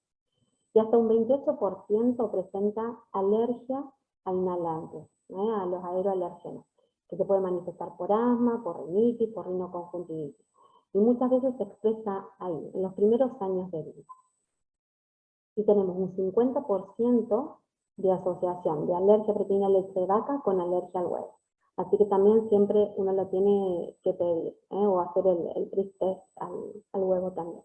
Y hasta un 28% presenta alergia a inhalantes, a los aeroalérgenos, que se puede manifestar por asma, por rinitis, por rinoconjuntivitis. Y muchas veces se expresa ahí, en los primeros años de vida. Y tenemos un 50% de asociación de alergia a proteína de leche de vaca con alergia al huevo. Así que también siempre uno lo tiene que pedir, o hacer el test al huevo también.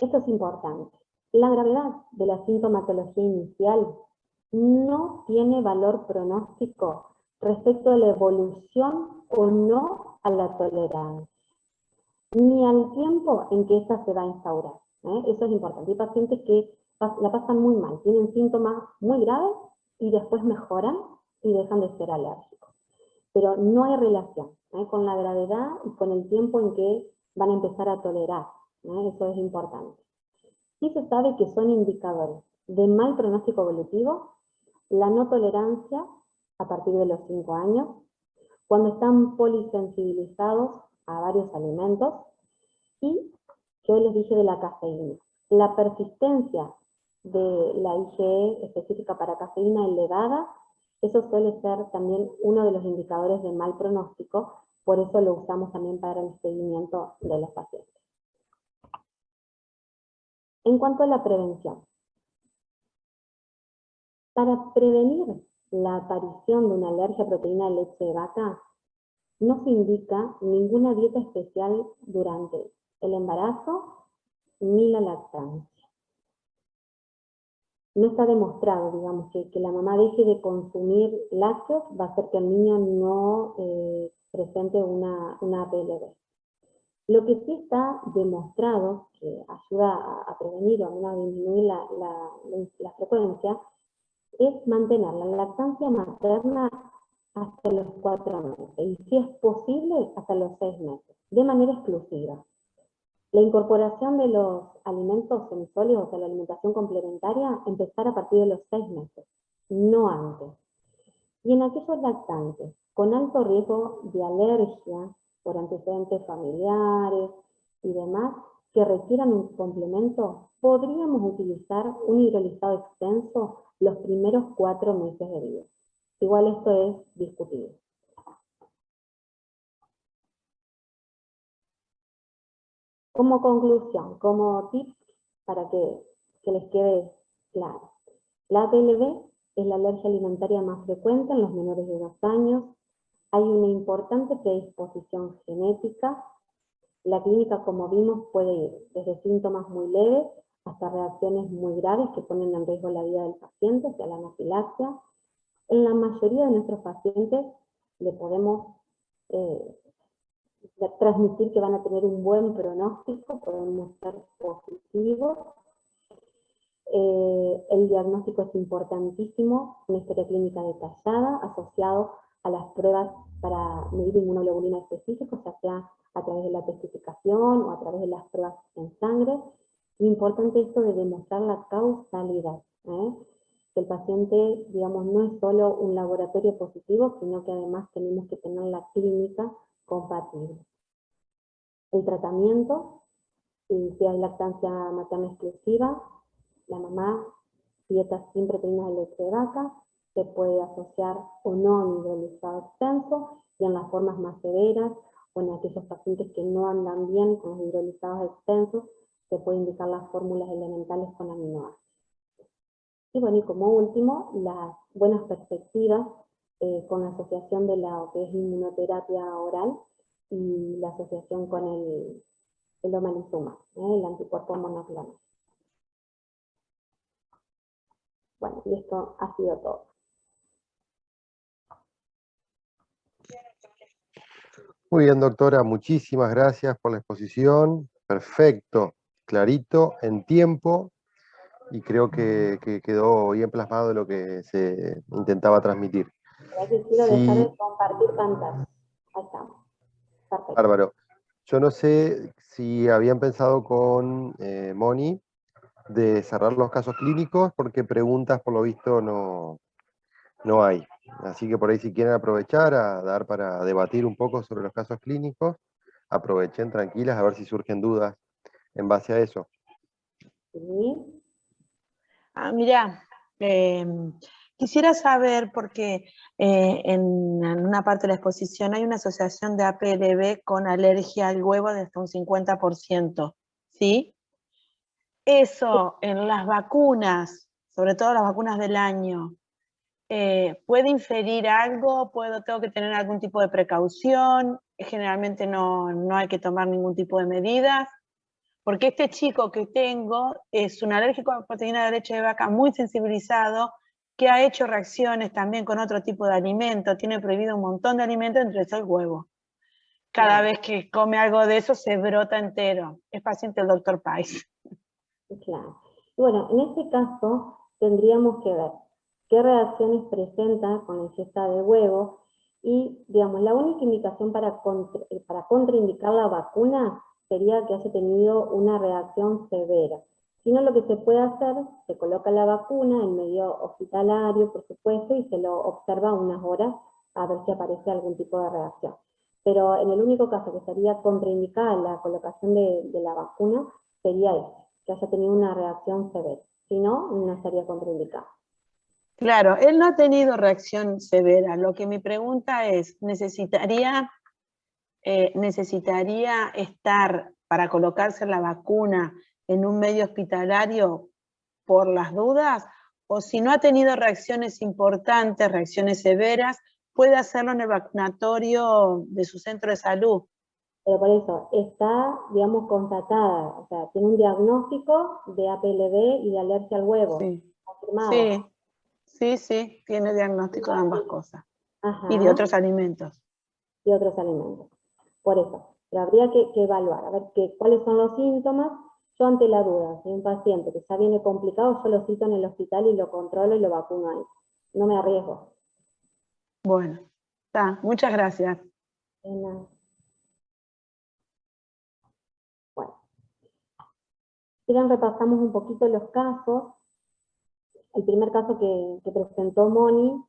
Esto es importante. La gravedad de la sintomatología inicial no tiene valor pronóstico respecto a la evolución o no a la tolerancia, ni al tiempo en que ésta se va a instaurar. Eso es importante. Hay pacientes que la pasan muy mal, tienen síntomas muy graves y después mejoran y dejan de ser alérgicos. Pero no hay relación con la gravedad y con el tiempo en que van a empezar a tolerar. Eso es importante. Sí se sabe que son indicadores de mal pronóstico evolutivo la no tolerancia a partir de los 5 años, cuando están polisensibilizados a varios alimentos, y que hoy les dije de la cafeína. La persistencia de la IgE específica para cafeína elevada, eso suele ser también uno de los indicadores de mal pronóstico, por eso lo usamos también para el seguimiento de los pacientes. En cuanto a la prevención, para prevenir la aparición de una alergia a proteína de leche de vaca, no se indica ninguna dieta especial durante el embarazo ni la lactancia. no está demostrado, digamos, que la mamá deje de consumir lácteos va a hacer que el niño no presente una APLB. Lo que sí está demostrado, que ayuda a prevenir o a menos a disminuir la frecuencia, es mantener la lactancia materna hasta los 4 meses, y si es posible, hasta los 6 meses, de manera exclusiva. La incorporación de los alimentos semisólidos, o sea, la alimentación complementaria, empezar a partir de los 6 meses, no antes. Y en aquellos lactantes con alto riesgo de alergia por antecedentes familiares y demás, que requieran un complemento, podríamos utilizar un hidrolizado extenso los primeros 4 meses de vida. Igual esto es discutible. Como conclusión, como tip para que les quede claro, la APLB es la alergia alimentaria más frecuente en los menores de 2 años. Hay una importante predisposición genética. La clínica, como vimos, puede ir desde síntomas muy leves hasta reacciones muy graves que ponen en riesgo la vida del paciente, o sea, la anafilaxia. En la mayoría de nuestros pacientes le podemos transmitir que van a tener un buen pronóstico, podemos ser positivos. El diagnóstico es importantísimo, una historia clínica detallada, asociado a las pruebas para medir inmunoglobulina específicos, ya sea a través de la testificación o a través de las pruebas en sangre. Importante esto de demostrar la causalidad, que el paciente, digamos, no es solo un laboratorio positivo, sino que además tenemos que tener la clínica compatible. El tratamiento, si hay lactancia materna exclusiva, la mamá, dietas sin proteínas de leche de vaca, se puede asociar o no a un hidrolizado extenso, y en las formas más severas o en aquellos pacientes que no andan bien con los hidrolizados extensos, se puede indicar las fórmulas elementales con aminoácidos. Y bueno, y como último, las buenas perspectivas con la asociación de la que es inmunoterapia oral y la asociación con el omalizumab, el anticuerpo monoclonal. Bueno, y esto ha sido todo.
Muy bien, doctora, muchísimas gracias por la exposición. Perfecto, clarito, en tiempo, y creo que quedó bien plasmado lo que se intentaba transmitir.
Gracias, quiero dejar de compartir pantalla. Ahí estamos. Perfecto.
Bárbaro. Yo no sé si habían pensado con Moni de cerrar los casos clínicos, porque preguntas por lo visto no hay. Así que por ahí si quieren aprovechar a dar para debatir un poco sobre los casos clínicos, aprovechen tranquilas a ver si surgen dudas en base a eso.
Sí.
Mirá, quisiera saber, porque en una parte de la exposición hay una asociación de APLB con alergia al huevo de hasta un 50%, ¿sí? Eso en las vacunas, sobre todo las vacunas del año, ¿puede inferir algo? ¿Tengo que tener algún tipo de precaución? Generalmente no hay que tomar ningún tipo de medidas. Porque este chico que tengo es un alérgico a proteína de leche de vaca muy sensibilizado, que ha hecho reacciones también con otro tipo de alimento, tiene prohibido un montón de alimentos, entre ellos el huevo. Cada vez que come algo de eso se brota entero. Es paciente del Dr. Pais.
Claro. Bueno, en este caso tendríamos que ver qué reacciones presenta con la ingesta de huevo y, digamos, la única indicación para contraindicar la vacuna sería que haya tenido una reacción severa. Si no, lo que se puede hacer, se coloca la vacuna en medio hospitalario, por supuesto, y se lo observa unas horas a ver si aparece algún tipo de reacción. Pero en el único caso que estaría contraindicada la colocación de la vacuna sería ese, que haya tenido una reacción severa. Si no, no estaría contraindicado.
Claro, él no ha tenido reacción severa. Lo que mi pregunta es, ¿necesitaría estar para colocarse la vacuna en un medio hospitalario por las dudas? O si no ha tenido reacciones importantes, reacciones severas, puede hacerlo en el vacunatorio de su centro de salud.
Pero por eso, está, digamos, constatada, o sea, tiene un diagnóstico de APLB y de alergia al huevo.
Sí.
confirmado.
Sí, tiene diagnóstico de ambas cosas.
Ajá.
Y de otros alimentos.
Y otros alimentos. Por eso, pero habría que evaluar, a ver cuáles son los síntomas. Yo ante la duda, si un paciente que ya viene complicado, yo lo cito en el hospital y lo controlo y lo vacuno ahí. No me arriesgo.
Bueno, muchas gracias.
Bueno, si bien repasamos un poquito los casos, el primer caso que presentó Moni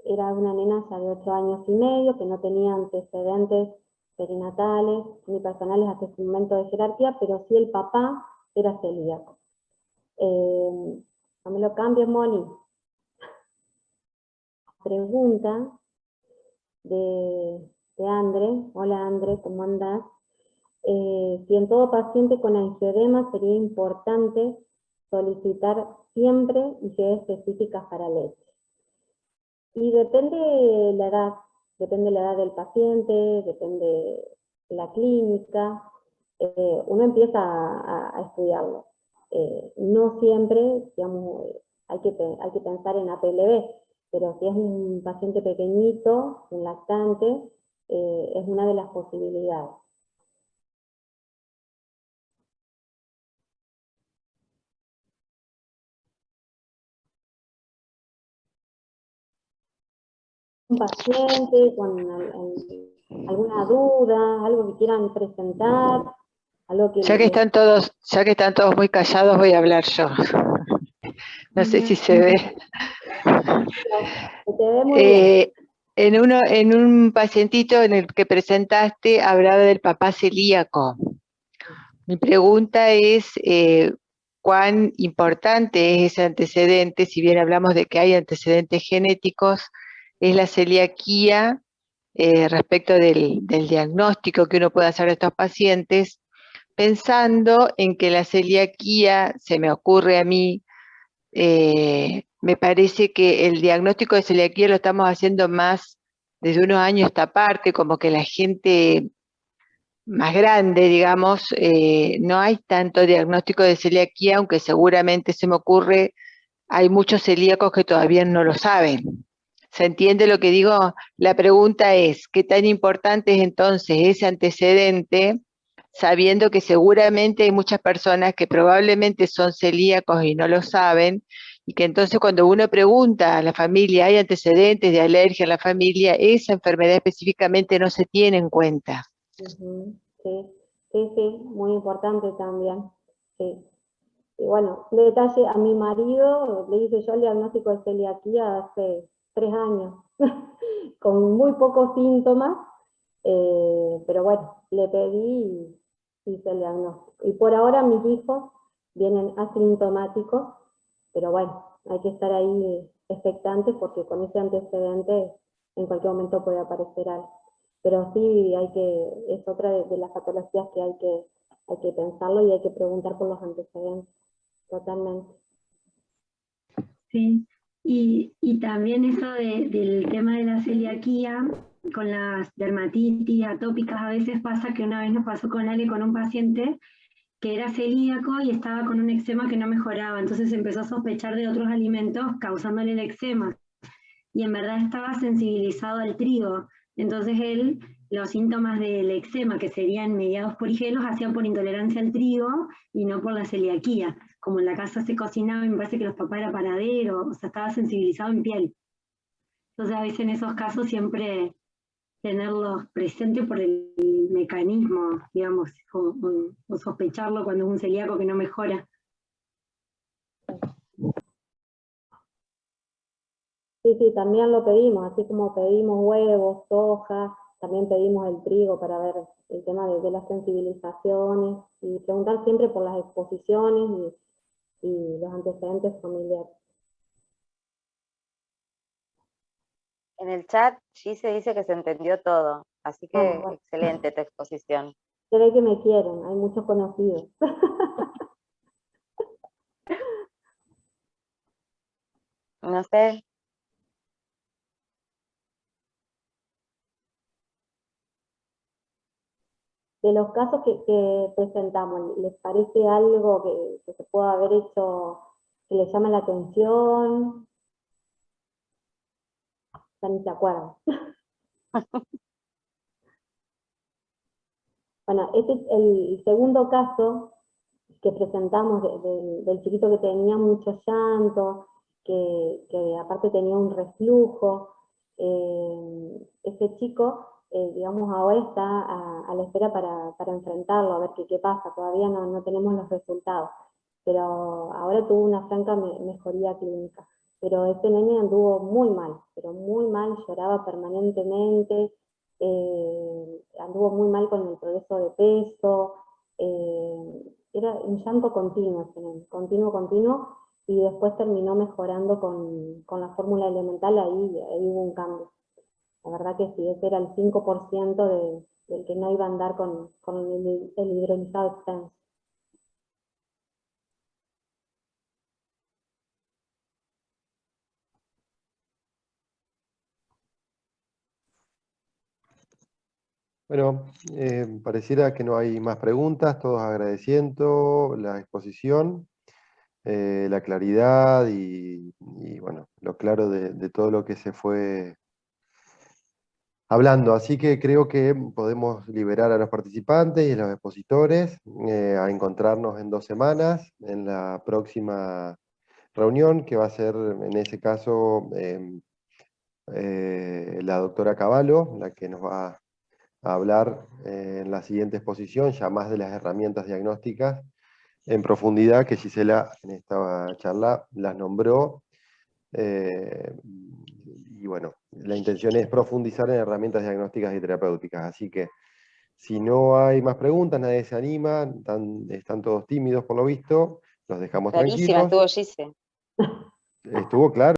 era una nena ya de 8 años y medio, que no tenía antecedentes perinatales ni personales hasta ese momento de jerarquía, pero sí el papá era celíaco. No me lo cambies, Moni. Pregunta de Andre. Hola, Andre, ¿cómo andás? Si en todo paciente con angioedema sería importante solicitar siempre IgE específicas para leche. Y depende la edad del paciente, depende de la clínica, uno empieza a estudiarlo. No siempre, digamos, hay que pensar en APLB, pero si es un paciente pequeñito, un lactante, es una de las posibilidades. Un paciente con alguna duda, algo que quieran presentar, algo que
Ya que están todos muy callados, voy a hablar yo. No sé si se ve.
se te ve muy bien.
En un pacientito en el que presentaste hablaba del papá celíaco. Mi pregunta es cuán importante es ese antecedente, si bien hablamos de que hay antecedentes genéticos, es la celiaquía respecto del diagnóstico que uno puede hacer a estos pacientes, pensando en que la celiaquía, se me ocurre a mí, me parece que el diagnóstico de celiaquía lo estamos haciendo más desde unos años a esta parte, como que la gente más grande, digamos, no hay tanto diagnóstico de celiaquía, aunque seguramente se me ocurre, hay muchos celíacos que todavía no lo saben. ¿Se entiende lo que digo? La pregunta es, ¿qué tan importante es entonces ese antecedente, sabiendo que seguramente hay muchas personas que probablemente son celíacos y no lo saben, y que entonces cuando uno pregunta a la familia, ¿hay antecedentes de alergia en la familia? Esa enfermedad específicamente no se tiene en cuenta.
Sí, muy importante también. Sí. Y bueno, de detalle, a mi marido le hice yo el diagnóstico de celiaquía hace 3 años, con muy pocos síntomas, pero bueno, le pedí y hice el diagnóstico. Y por ahora mis hijos vienen asintomáticos, pero bueno, hay que estar ahí expectantes porque con ese antecedente en cualquier momento puede aparecer algo. Pero sí, es otra de las patologías que hay que pensarlo y hay que preguntar por los antecedentes. Totalmente.
Sí, y también eso del tema de la celiaquía, con las dermatitis atópicas, a veces pasa que una vez nos pasó con Ale, con un paciente que era celíaco y estaba con un eczema que no mejoraba, entonces empezó a sospechar de otros alimentos causándole el eczema, y en verdad estaba sensibilizado al trigo, entonces él, los síntomas del eczema que serían mediados por IgE los hacían por intolerancia al trigo y no por la celiaquía. Como en la casa se cocinaba y me parece que los papás eran panaderos, o sea, estaba sensibilizado en piel. Entonces a veces en esos casos siempre tenerlos presentes por el mecanismo, digamos, o sospecharlo cuando es un celíaco que no mejora.
Sí, también lo pedimos, así como pedimos huevos, soja, también pedimos el trigo para ver el tema de las sensibilizaciones y preguntar siempre por las exposiciones y los antecedentes familiares.
En el chat sí se dice que se entendió todo, así que
Bueno.
excelente tu exposición.
Se ve que me quieren, hay muchos conocidos.
No sé.
De los casos que presentamos, ¿les parece algo que se pueda haber hecho que le llama la atención. Ya ni se acuerdan. Bueno, este es el segundo caso que presentamos del chiquito que tenía mucho llanto, que aparte tenía un reflujo. Ese chico, digamos, ahora está a la espera para enfrentarlo, a ver qué pasa. Todavía no tenemos los resultados, pero ahora tuvo una franca mejoría clínica. Pero este nene anduvo muy mal, pero muy mal, lloraba permanentemente, anduvo muy mal con el progreso de peso, era un llanto continuo, continuo, y después terminó mejorando con la fórmula elemental, ahí hubo un cambio. La verdad que sí, ese era el 5% del que no iba a andar con el hidrolizado extenso.
Bueno, pareciera que no hay más preguntas, todos agradeciendo la exposición, la claridad y bueno, lo claro de todo lo que se fue hablando. Así que creo que podemos liberar a los participantes y a los expositores a encontrarnos en 2 semanas, en la próxima reunión, que va a ser, en ese caso, la doctora Cavallo, la que nos va a hablar en la siguiente exposición, ya más de las herramientas diagnósticas en profundidad, que Gisela en esta charla las nombró. Y bueno, la intención es profundizar en herramientas diagnósticas y terapéuticas. Así que si no hay más preguntas, nadie se anima, están todos tímidos por lo visto, los dejamos
Clarísima
tranquilos.
estuvo Gise.
Estuvo claro.